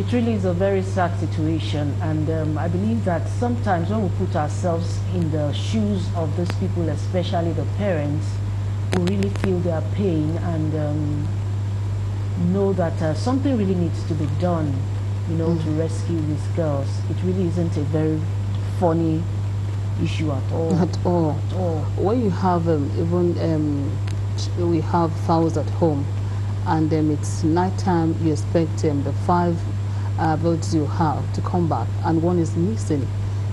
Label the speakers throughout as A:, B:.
A: It really is a very sad situation, and I believe that sometimes when we put ourselves in the shoes of these people, especially the parents, we really feel their pain and know that something really needs to be done, you know, to rescue these girls. It really isn't a very funny issue at all.
B: At all.
A: At all.
B: When you have we have fowls at home, and it's nighttime, you expect the 5 birds you have to come back, and one is missing.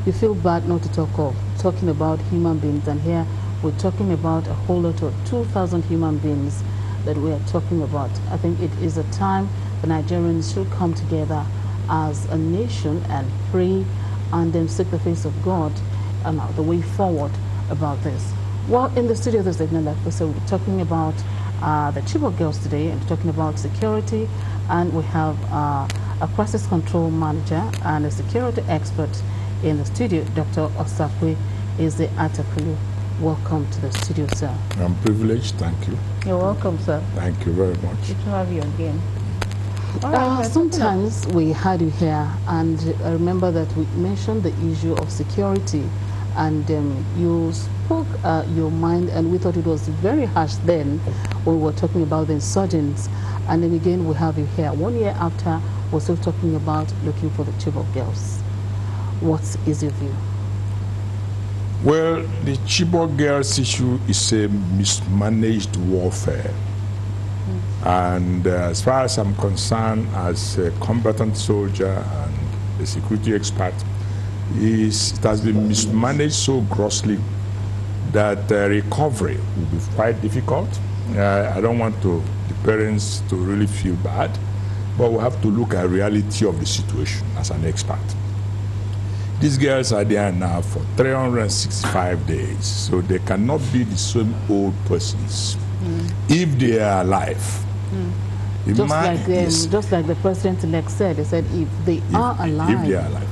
B: You feel bad, not to talking about human beings, and here we're talking about a whole lot of 2,000 human beings that we are talking about. I think it is a time the Nigerians should come together as a nation and pray and then seek the face of God and the way forward about this. Well, in the studio this evening, like we said, we're talking about the Chibok Girls today and talking about security, and we have a crisis control manager and a security expert in the studio. Dr. Osakwe is the Atakulu. Welcome to the studio, sir.
C: I'm privileged, thank you.
A: You're welcome, sir.
C: Thank you very much.
A: Good to have you again.
B: Sometimes we had you here, and I remember that we mentioned the issue of security, and you spoke your mind, and we thought it was very harsh then when we were talking about the insurgents, and then again we have you here 1 year after we're still talking about looking for the Chibok Girls. What is your view?
C: Well, the Chibok Girls issue is a mismanaged warfare. And as far as I'm concerned, as a combatant soldier and a security expert, it has been mismanaged so grossly that recovery will be quite difficult. I don't want the parents to really feel bad, but we have to look at the reality of the situation as an expert. These girls are there now for 365 days, so they cannot be the same old persons if they are alive.
B: Just like the president-elect said, he said if they are alive.
C: If they are alive.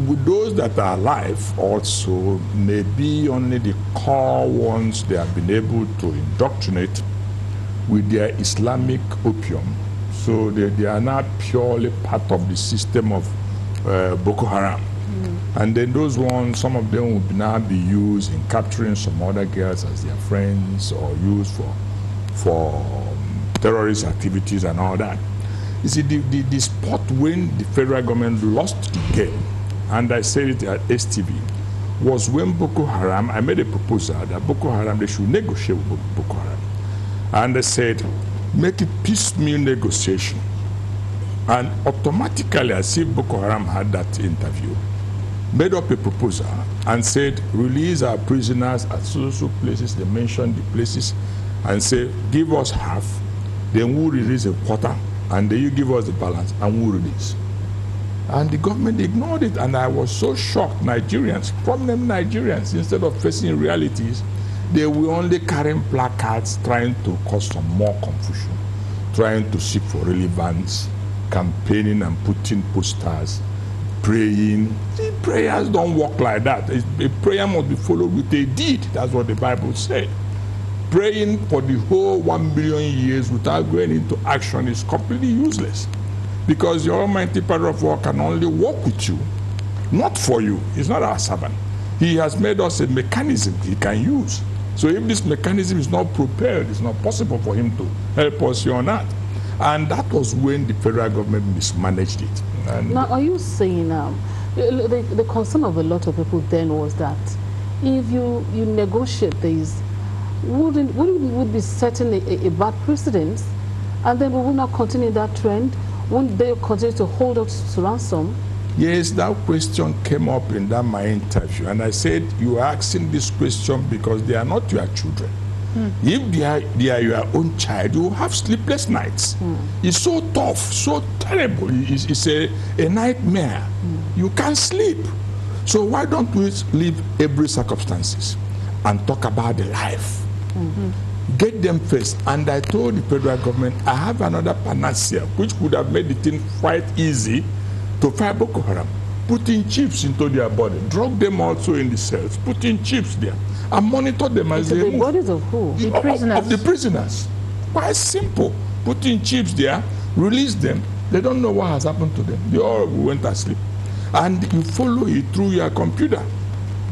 C: With those that are alive also, maybe only the core ones they have been able to indoctrinate with their Islamic opium. So they are now purely part of the system of Boko Haram. And then those ones, some of them will now be used in capturing some other girls as their friends or used for terrorist activities and all that. You see, the spot when the federal government lost the game, and I said it at STV, was when Boko Haram, I made a proposal that Boko Haram, they should negotiate with Boko Haram. And they said, make it piecemeal negotiation. And automatically, as if Boko Haram had that interview, made up a proposal and said, release our prisoners at so places. They mentioned the places and say, give us half, then we'll release a quarter, and then you give us the balance, and we'll release. And the government ignored it, and I was so shocked. Nigerians, prominent Nigerians, instead of facing realities, they were only carrying placards trying to cause some more confusion, trying to seek for relevance, campaigning and putting posters, praying. See, prayers don't work like that. A prayer must be followed with a deed. That's what the Bible said. Praying for the whole 1 billion years without going into action is completely useless, because your Almighty Father of all can only work with you, not for you. He's not our servant. He has made us a mechanism he can use. So if this mechanism is not prepared, it's not possible for him to help us here on earth. And that was when the federal government mismanaged it. And
B: now, are you saying the concern of a lot of people then was that if you negotiate these, would be setting a bad precedent, and then we will not continue that trend? Won't they continue to hold us to ransom?
C: Yes, that question came up in my interview, and I said, you are asking this question because they are not your children. If they are your own child, you will have sleepless nights. It's so tough, so terrible. It's a nightmare. You can't sleep. So why don't we leave every circumstances and talk about the life? Get them first. And I told the federal government, I have another panacea which could have made the thing quite easy to fight Boko Haram. Putting chips into their body, drug them also in the cells, putting chips there, and monitor them as they move.
B: The bodies of who?
A: The prisoners.
C: Of the prisoners. Quite simple. Putting chips there, release them, They don't know what has happened to them. They all went asleep. And you follow it through your computer.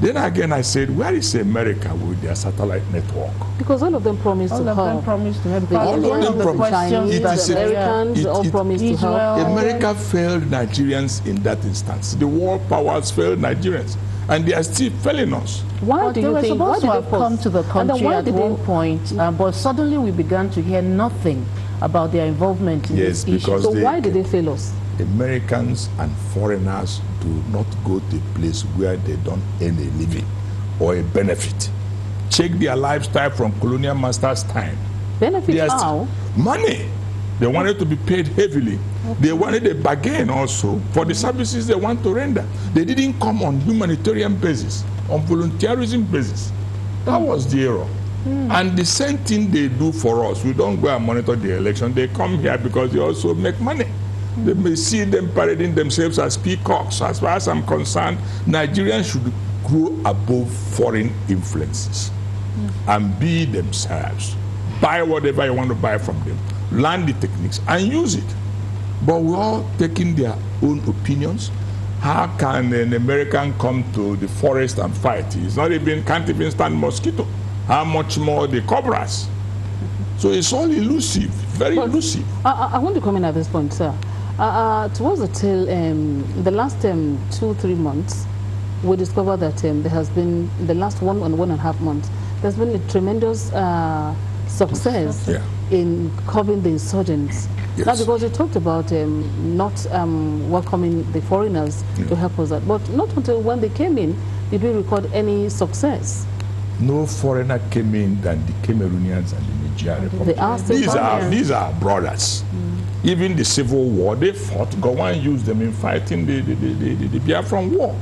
C: Then again, I said, where is America with their satellite network?
B: Because all of them promised to help.
A: All of them promised to help.
C: All of them promised.
B: The Americans all promised to help.
C: America failed Nigerians in that instance. The world powers failed Nigerians. And they are still failing us.
B: Why do you think?
A: Why did they come to the country at one point, but suddenly we began to hear nothing about their involvement in this issue?
B: So why did they fail us?
C: Americans and foreigners do not go to a place where they don't earn a living or a benefit. Check their lifestyle from colonial masters' time.
B: Benefit how?
C: Money. They wanted to be paid heavily. Okay. They wanted a bargain also for the services they want to render. They didn't come on humanitarian basis, on volunteerism basis. That was the error. And the same thing they do for us. We don't go and monitor the election. They come here because they also make money. They may see them parading themselves as peacocks. As far as I'm concerned, Nigerians should grow above foreign influences and be themselves. Buy whatever you want to buy from them. Learn the techniques and use it. But we're all taking their own opinions. How can an American come to the forest and fight? He's not even, can't even stand mosquito. How much more the cobras? So it's all elusive, very elusive.
B: I want to come in at this point, sir. Towards the tail, the last 2-3 months, we discovered that there has been, in the last 1.5 months, there's been a tremendous success in curbing the insurgents.
C: Yes.
B: Now, because you talked about not welcoming the foreigners to help us out, but not until when they came in did we record any success.
C: No foreigner came in than the Cameroonians and the Nigerian Republic. These are brothers. Even the Civil War, they fought. Gowon used them in fighting the Biafran War.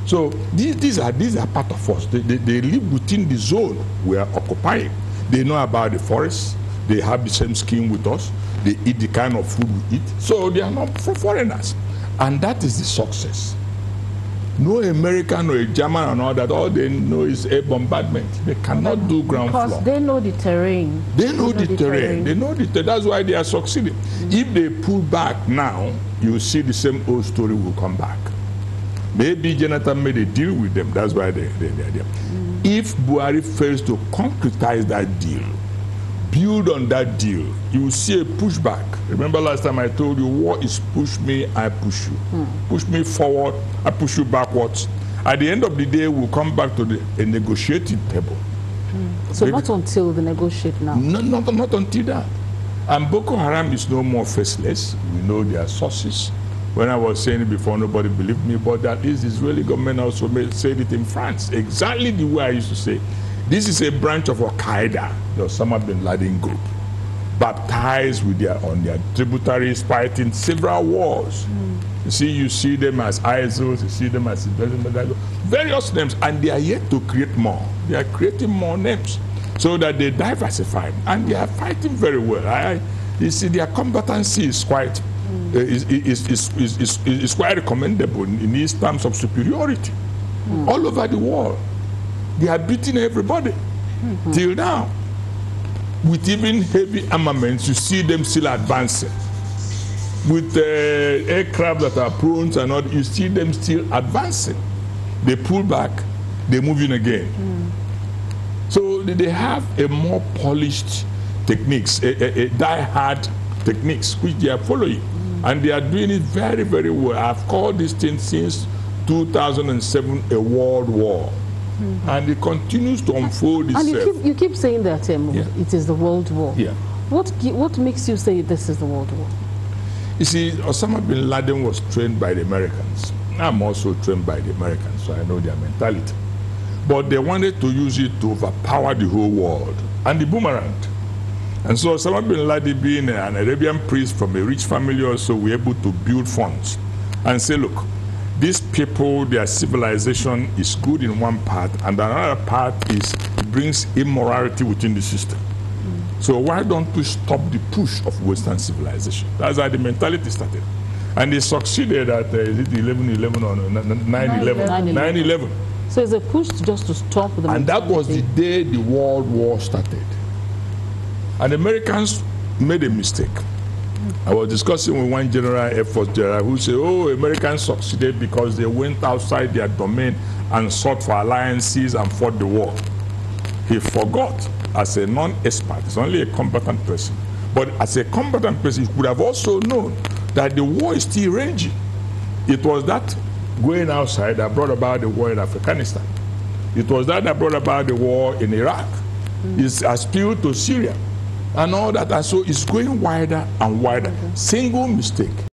C: So these are part of us. They live within the zone we are occupying. They know about the forest. They have the same skin with us. They eat the kind of food we eat. So they are not foreigners. And that is the success. No American or a German and all that, all they know is air bombardment. They cannot do ground floor.
A: Because they know the terrain.
C: They know the terrain. They know the terrain. That's why they are succeeding. If they pull back now, you see the same old story will come back. Maybe Jonathan made a deal with them. That's why they're there. If Buhari fails to concretize that deal, build on that deal, you will see a pushback. Remember last time I told you, war is push me, I push you. Push me forward, I push you backwards. At the end of the day, we'll come back to a negotiating table.
B: So not until they negotiate now?
C: Not until that. And Boko Haram is no more faceless. We know their sources. When I was saying it before, nobody believed me, but at least the Israeli government also said it in France, exactly the way I used to say. This is a branch of Al-Qaeda, the Osama bin Laden group, baptized with on their tributaries, fighting several wars. You see them as ISIL, you see them as various names, and they are yet to create more. They are creating more names so that they diversify, and they are fighting very well. You see, their competency is quite is quite recommendable in these terms of superiority all over the world. They are beating everybody till now. With even heavy armaments, you see them still advancing. With aircraft that are prone and all, you see them still advancing. They pull back, they move in again. So they have a more polished techniques, a die-hard techniques, which they are following. And they are doing it very, very well. I've called this thing since 2007 a world war. And it continues to unfold itself.
B: And you keep saying that it is the World War.
C: Yeah.
B: What makes you say this is the World War?
C: You see, Osama bin Laden was trained by the Americans. I'm also trained by the Americans, so I know their mentality. But they wanted to use it to overpower the whole world. And the boomerang. And so Osama bin Laden, being an Arabian priest from a rich family also, were able to build funds and say, look, these people, their civilization is good in one part, and another part is it brings immorality within the system. So why don't we stop the push of Western civilization? That's how the mentality started. And they succeeded at, is it 11/11 or 9/11? 9/11.
B: So it's a push just to stop the mentality.
C: And that was the day the World War started. And the Americans made a mistake. I was discussing with one General Air Force general who said, oh, Americans succeeded because they went outside their domain and sought for alliances and fought the war. He forgot, as a non-expert, he's only a combatant person, but as a combatant person, he could have also known that the war is still raging. It was that going outside that brought about the war in Afghanistan. It was that brought about the war in Iraq. It's appealed to Syria and all that, and so it's going wider and wider. Single mistake